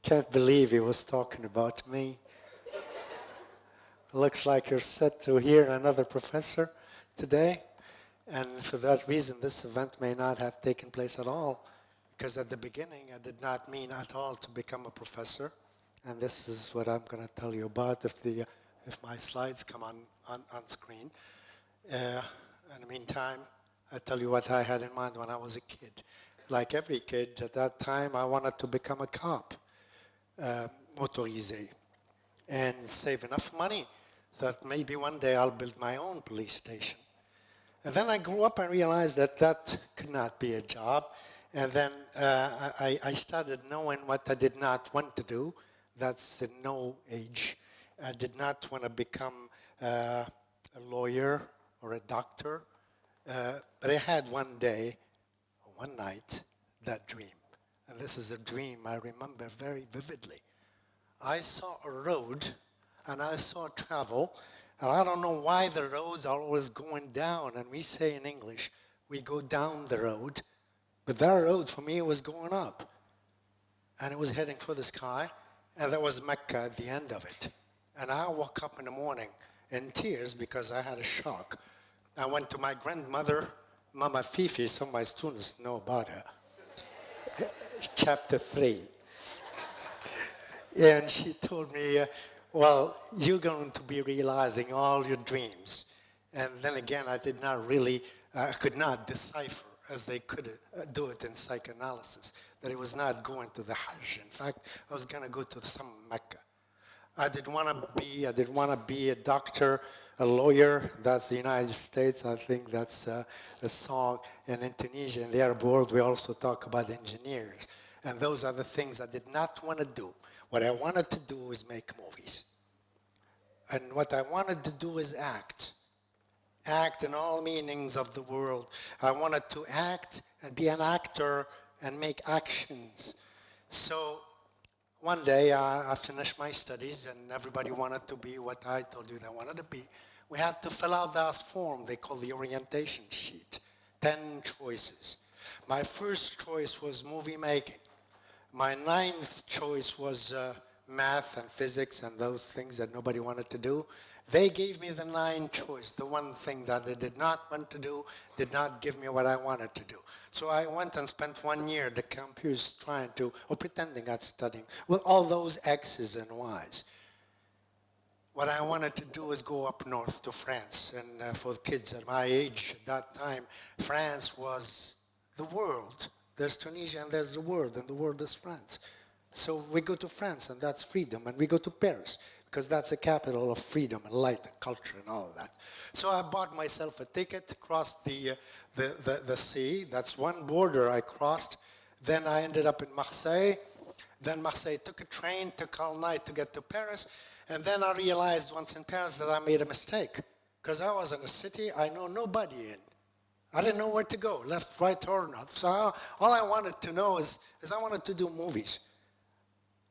Can't believe he was talking about me. Looks like you're set to hear another professor today. And for that reason, this event may not have taken place at all, because at the beginning, I did not mean at all to become a professor. And this is what I'm going to tell you about if my slides come on screen. In the meantime, I tell you what I had in mind when I was a kid. Like every kid, at that time, I wanted to become a cop, motorisé, and save enough money that maybe one day I'll build my own police station. And then I grew up and realized that that could not be a job. And then I started knowing what I did not want to do. That's the no age. I did not want to become a lawyer or a doctor. But I had one night, that dream. And this is a dream I remember very vividly. I saw a road and I saw travel. And I don't know why the roads are always going down. And we say in English, we go down the road. But that road for me was going up. And it was heading for the sky. And there was Mecca at the end of it. And I woke up in the morning in tears because I had a shock. I went to my grandmother, Mama Fifi, some of my students know about her. Chapter 3. And she told me, well, you're going to be realizing all your dreams. And then again, I did not really, I could not decipher, as they could do it in psychoanalysis, that it was not going to the Hajj. In fact, I was going to go to some Mecca. I didn't want to be a doctor, a lawyer. That's the United States. I think that's a song. And in Tunisia, in the Arab world, we also talk about engineers. And those are the things I did not want to do. What I wanted to do is make movies. And what I wanted to do is act. Act in all meanings of the world. I wanted to act and be an actor and make actions. So one day I finished my studies and everybody wanted to be what I told you they wanted to be. We had to fill out that form they call the orientation sheet. 10 choices. My first choice was movie making. My 9th choice was math and physics and those things that nobody wanted to do. They gave me the 9th choice, the one thing that they did not want to do, did not give me what I wanted to do. So I went and spent 1 year at the campus trying to, or pretending at studying, with all those X's and Y's. What I wanted to do is go up north to France. And for kids at my age at that time, France was the world. There's Tunisia and there's the world, and the world is France. So we go to France, and that's freedom, and we go to Paris, because that's the capital of freedom and light and culture and all of that. So I bought myself a ticket, crossed the sea. That's one border I crossed. Then I ended up in Marseille. Then Marseille took a train, took all night to get to Paris. And then I realized once in Paris that I made a mistake, because I was in a city I know nobody in. I didn't know where to go, left, right, or not. So all I wanted to know is I wanted to do movies.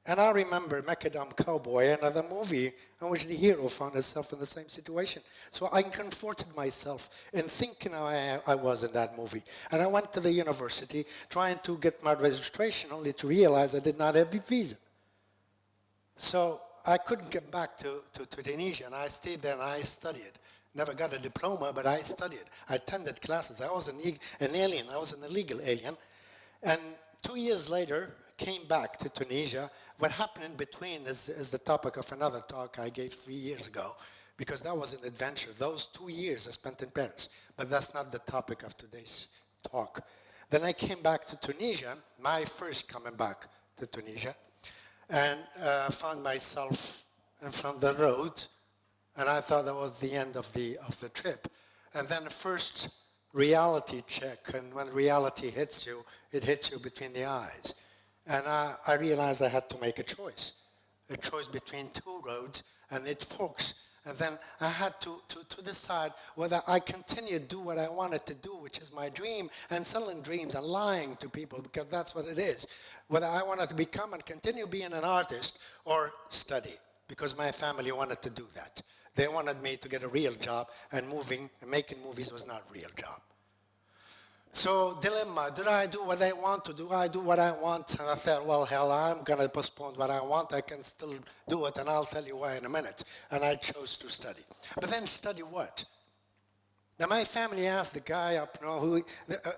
And I remember Macadam Cowboy, another movie in which the hero found himself in the same situation. So I comforted myself in thinking how I was in that movie. And I went to the university trying to get my registration, only to realize I did not have a visa. So I couldn't get back to Tunisia, and I stayed there and I studied. Never got a diploma, but I studied. I attended classes. I was an alien. I was an illegal alien. And 2 years later, came back to Tunisia. What happened in between is the topic of another talk I gave 3 years ago, because that was an adventure. Those 2 years I spent in Paris, but that's not the topic of today's talk. Then I came back to Tunisia, my first coming back to Tunisia, and found myself in front of the road, and I thought that was the end of the trip. And then the first reality check, and when reality hits you, it hits you between the eyes. And I realized I had to make a choice between 2 roads, and it forks. And then I had to decide whether I continue to do what I wanted to do, which is my dream, and selling dreams and lying to people, because that's what it is. Whether I wanted to become and continue being an artist or study, because my family wanted to do that. They wanted me to get a real job, and making movies was not a real job. So dilemma, do I do what I want to do? I do what I want? And I thought, well, hell, I'm going to postpone what I want. I can still do it, and I'll tell you why in a minute. And I chose to study. But then study what? Now, my family asked the guy up,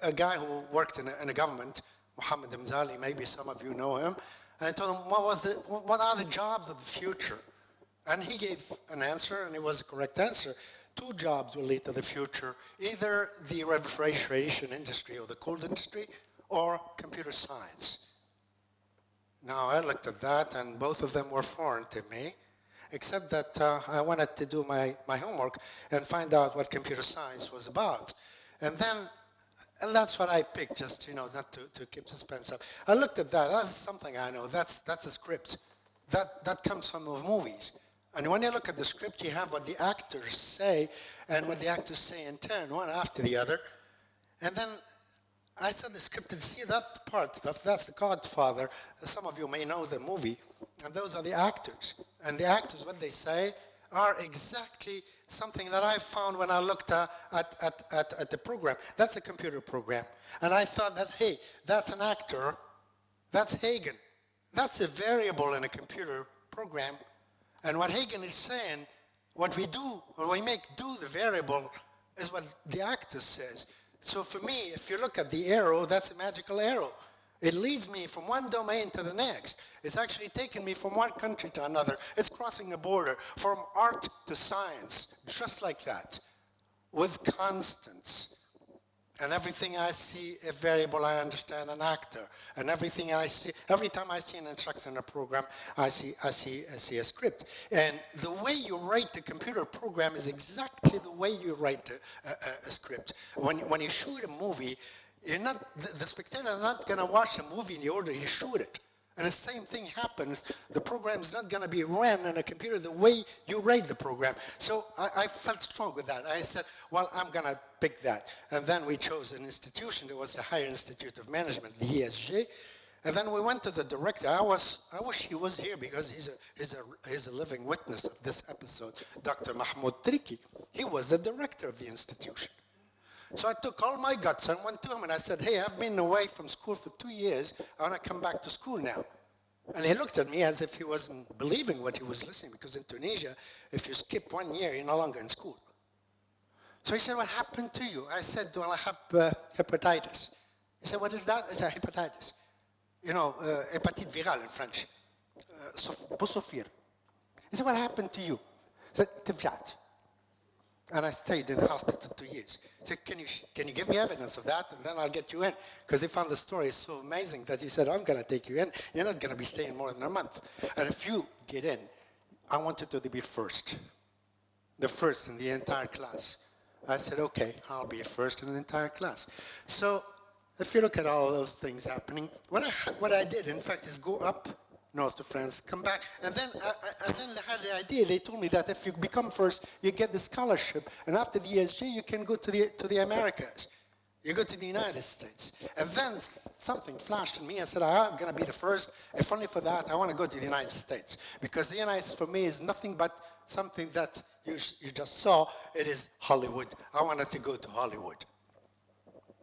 a guy who worked in a government, Mohamed Louadi, maybe some of you know him. And I told him, what are the jobs of the future? And he gave an answer, and it was the correct answer. 2 jobs will lead to the future, either the refrigeration industry or the cold industry, or computer science. Now, I looked at that, and both of them were foreign to me, except that I wanted to do my homework and find out what computer science was about. And that's what I picked, just, not to keep suspense up. I looked at that. That's something I know. That's a script. That comes from the movies. And when you look at the script, you have what the actors say and what the actors say in turn, one after the other. And then I saw the script and see that's the Godfather. Some of you may know the movie. And those are the actors. And the actors, what they say, are exactly something that I found when I looked at the program. That's a computer program. And I thought that, hey, that's an actor. That's Hagen. That's a variable in a computer program. And what Hagen is saying, what we do, when we do the variable, is what the actor says. So for me, if you look at the arrow, that's a magical arrow. It leads me from one domain to the next. It's actually taking me from one country to another. It's crossing a border, from art to science, just like that, with constants. And everything I see a variable, I understand an actor. And everything I see, every time I see an instruction in a program, I see a script. And the way you write the computer program is exactly the way you write a script. When you shoot a movie, the spectator is not going to watch the movie in the order you shoot it. And the same thing happens. The program is not going to be run in a computer the way you write the program. So I felt strong with that. I said, well, I'm going to pick that. And then we chose an institution. It was the Higher Institute of Management, the ESG. And then we went to the director. I wish he was here because he's a living witness of this episode, Dr. Mahmoud Triki. He was the director of the institution. So I took all my guts and went to him and I said, hey, I've been away from school for 2 years. I want to come back to school now. And he looked at me as if he wasn't believing what he was listening, because in Tunisia, if you skip 1 year, you're no longer in school. So he said, what happened to you? I said, well, I have hepatitis. He said, what is that? I said, hepatitis. Hepatite virale in French. He said, what happened to you? I said, tifjat. And I stayed in the hospital 2 years. He said, can you give me evidence of that? And then I'll get you in. Because he found the story so amazing that he said, I'm going to take you in. You're not going to be staying more than a month. And if you get in, I want you to be first. The first in the entire class. I said, okay, I'll be first in the entire class. So if you look at all those things happening, what I did, in fact, is go up north to France, come back, and then they had the idea. They told me that if you become first, you get the scholarship, and after the ESG, you can go to the Americas. You go to the United States. And then something flashed in me and said, I'm going to be the first. If only for that, I want to go to the United States. Because the United States, for me, is nothing but something that you just saw. It is Hollywood. I wanted to go to Hollywood.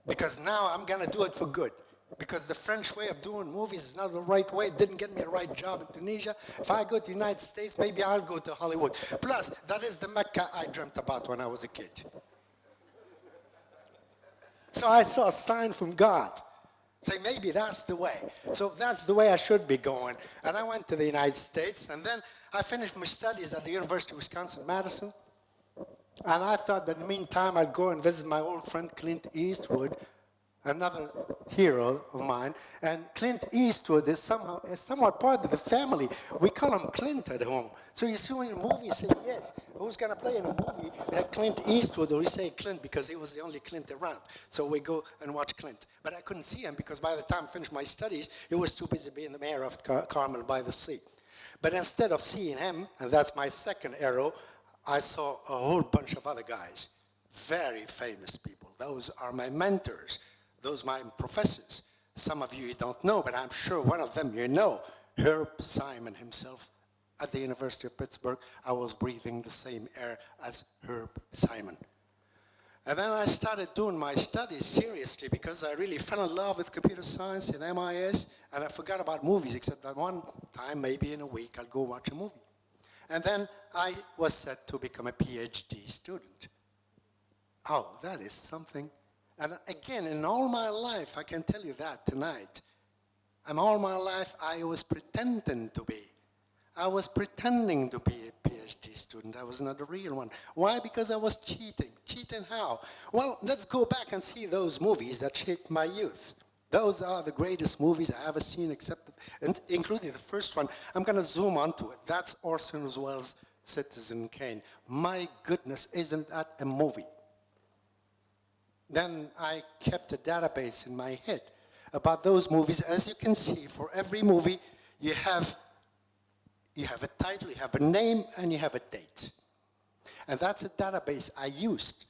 Because now I'm going to do it for good. Because the French way of doing movies is not the right way. It didn't get me a right job in Tunisia. If I go to the United States, maybe I'll go to Hollywood. Plus, that is the Mecca I dreamt about when I was a kid. So I saw a sign from God. Say, maybe that's the way. So that's the way I should be going. And I went to the United States, and then I finished my studies at the University of Wisconsin-Madison. And I thought that in the meantime, I'd go and visit my old friend Clint Eastwood, another hero of mine. And Clint Eastwood is somewhat part of the family. We call him Clint at home. So you see in a movie, you say, yes, who's going to play in a movie like Clint Eastwood? Or we say Clint because he was the only Clint around. So we go and watch Clint. But I couldn't see him because by the time I finished my studies, he was too busy being the mayor of Carmel by the Sea. But instead of seeing him, and that's my second arrow, I saw a whole bunch of other guys, very famous people. Those are my mentors. Those are my professors. Some of you don't know, but I'm sure one of them you know, Herb Simon himself. At the University of Pittsburgh, I was breathing the same air as Herb Simon. And then I started doing my studies seriously because I really fell in love with computer science and MIS, and I forgot about movies, except that one time, maybe in a week, I'll go watch a movie. And then I was set to become a PhD student. Oh, that is something. And again, in all my life, I can tell you that tonight. All my life, I was pretending to be. I was pretending to be a PhD student. I was not a real one. Why? Because I was cheating. Cheating how? Well, let's go back and see those movies that shaped my youth. Those are the greatest movies I ever seen, except, and including the first one. I'm going to zoom onto it. That's Orson Welles' Citizen Kane. My goodness, isn't that a movie? Then I kept a database in my head about those movies. As you can see, for every movie, you have a title, you have a name, and you have a date. And that's a database I used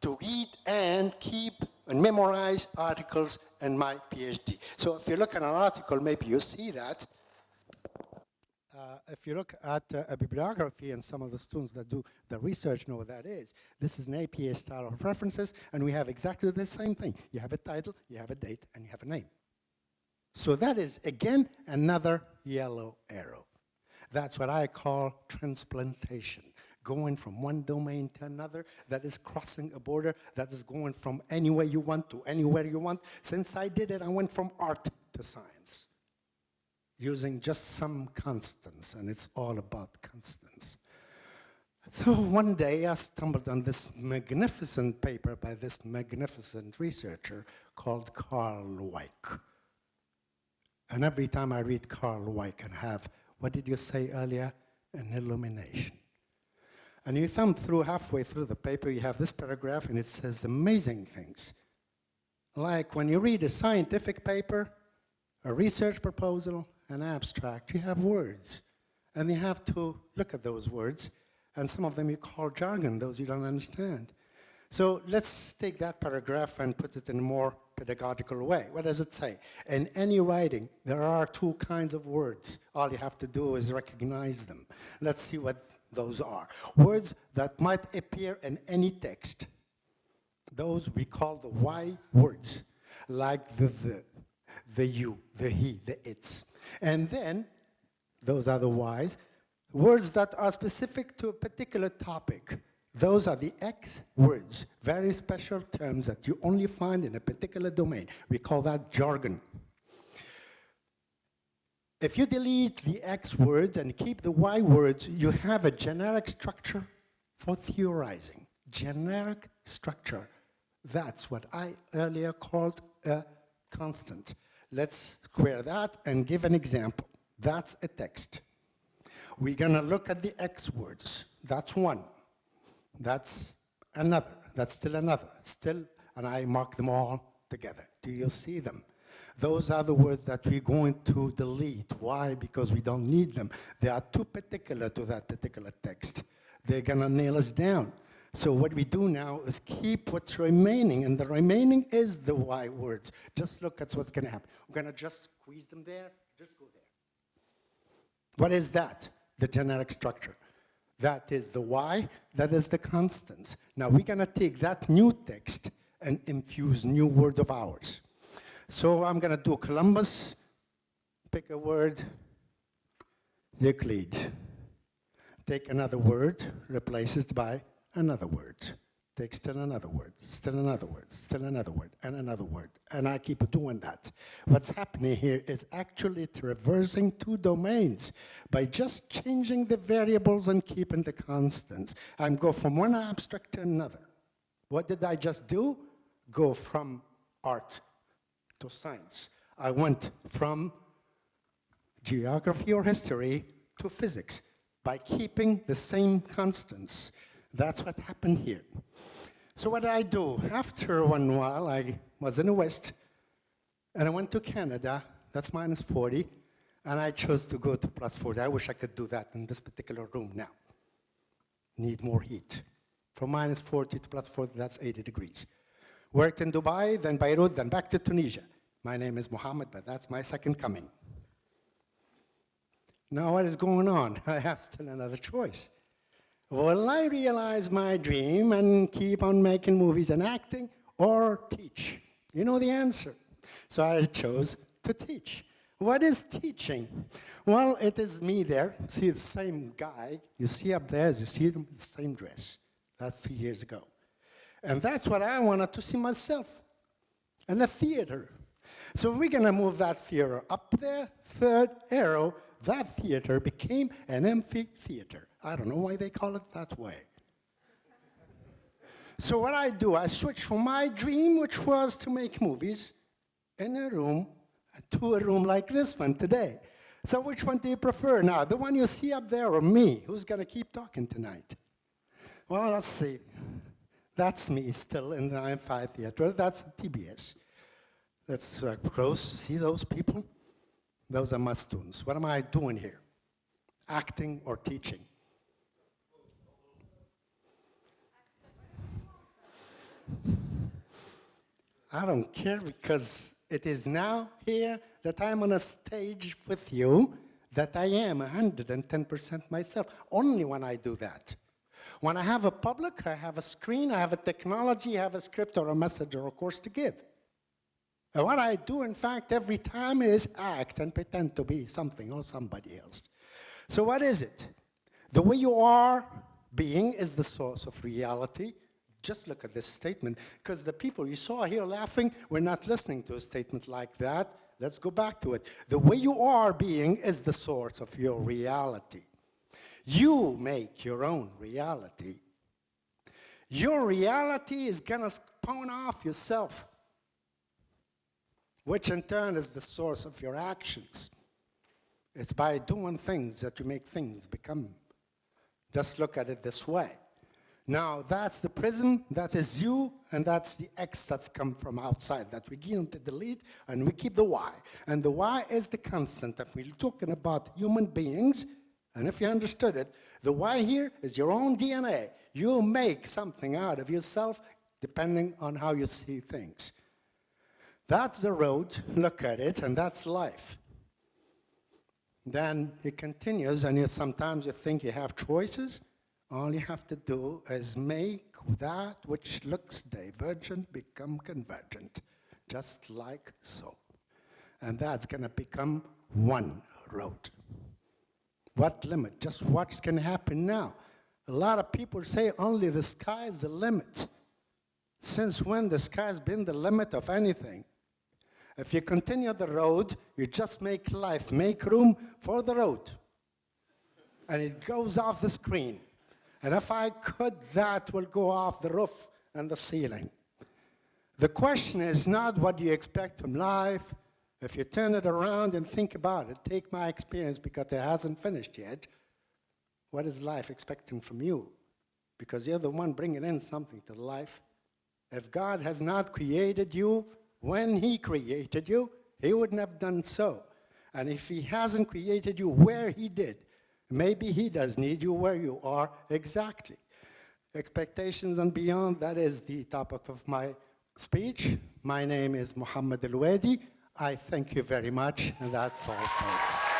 to read and keep and memorize articles in my PhD. So if you look at an article, maybe you see that. If you look at a bibliography, and some of the students that do the research know what that is, this is an APA style of references, and we have exactly the same thing. You have a title, you have a date, and you have a name. So that is, again, another yellow arrow. That's what I call transplantation, going from one domain to another, that is crossing a border, that is going from anywhere you want to anywhere you want. Since I did it, I went from art to science, using just some constants, and it's all about constants. So one day I stumbled on this magnificent paper by this magnificent researcher called Carl Weick. And every time I read Carl Weick and have, what did you say earlier? An illumination. And you thumb through, halfway through the paper, you have this paragraph, and it says amazing things. Like when you read a scientific paper, a research proposal, an abstract, you have words. And you have to look at those words, and some of them you call jargon, those you don't understand. So let's take that paragraph and put it in a more pedagogical way. What does it say? In any writing, there are two kinds of words. All you have to do is recognize them. Let's see what those are. Words that might appear in any text. Those we call the why words, like the you, the he, the it's. And then, those are the whys, words that are specific to a particular topic. Those are the X words, very special terms that you only find in a particular domain. We call that jargon. If you delete the X words and keep the Y words, you have a generic structure for theorizing. Generic structure. That's what I earlier called a constant. Let's square that and give an example. That's a text. We're going to look at the X words. That's one. That's another. That's still another. Still, and I mark them all together. Do you see them? Those are the words that we're going to delete. Why? Because we don't need them. They are too particular to that particular text. They're going to nail us down. So what we do now is keep what's remaining, and the remaining is the Y words. Just look at what's going to happen. We're going to just squeeze them there. Just go there. What is that? The generic structure. That is the Y, that is the constants. Now we're going to take that new text and infuse new words of ours. So I'm going to do Columbus, pick a word, Euclid. Take another word, replace it by another word. Take still another word, still another word, still another word, and another word. And I keep doing that. What's happening here is actually traversing two domains by just changing the variables and keeping the constants. I'm go from one abstract to another. What did I just do? Go from art to science. I went from geography or history to physics by keeping the same constants. That's what happened here. So what did I do? After one while, I was in the West, and I went to Canada. That's -40, and I chose to go to +40. I wish I could do that in this particular room now. Need more heat. From -40 to +40, that's 80 degrees. Worked in Dubai, then Beirut, then back to Tunisia. My name is Mohammed, but that's my second coming. Now what is going on? I have still another choice. Will I realize my dream and keep on making movies and acting, or teach? You know the answer. So I chose to teach. What is teaching? Well, it is me there. See the same guy. You see up there, you see them in the same dress. That's 3 years ago. And that's what I wanted to see myself in a theater. So we're going to move that theater up there. Third arrow, that theater became an amphitheater. I don't know why they call it that way. So what I do, I switch from my dream, which was to make movies, in a room, to a room like this one today. So which one do you prefer now? The one you see up there or me? Who's going to keep talking tonight? Well, let's see. That's me still in the amphitheater. That's TBS. Let's close. See those people? Those are my students. What am I doing here? Acting or teaching? I don't care, because it is now here that I'm on a stage with you that I am 110% myself, only when I do that. When I have a public, I have a screen, I have a technology, I have a script or a message or a course to give. And what I do, in fact, every time is act and pretend to be something or somebody else. So what is it? The way you are being is the source of reality. Just look at this statement, because the people you saw here laughing were not listening to a statement like that. Let's go back to it. The way you are being is the source of your reality. You make your own reality. Your reality is going to spawn off yourself, which in turn is the source of your actions. It's by doing things that you make things become. Just look at it this way. Now, that's the prism, that is you, and that's the X that's come from outside that we get to delete, and we keep the Y. And the Y is the constant. If we're talking about human beings, and if you understood it, the Y here is your own DNA. You make something out of yourself depending on how you see things. That's the road, look at it, and that's life. Then it continues, and sometimes you think you have choices. All you have to do is make that which looks divergent become convergent, just like so. And that's going to become one road. What limit? Just what's going to happen now? A lot of people say only the sky is the limit. Since when the sky has been the limit of anything? If you continue the road, you just make life, make room for the road. And it goes off the screen. And if I could, that will go off the roof and the ceiling. The question is not what do you expect from life. If you turn it around and think about it, take my experience because it hasn't finished yet. What is life expecting from you? Because you're the one bringing in something to life. If God has not created you when He created you, He wouldn't have done so. And if He hasn't created you where He did, maybe He does need you where you are exactly. Expectations and beyond, that is the topic of my speech. My name is Mohamed Louadi. I thank you very much, and that's all, folks.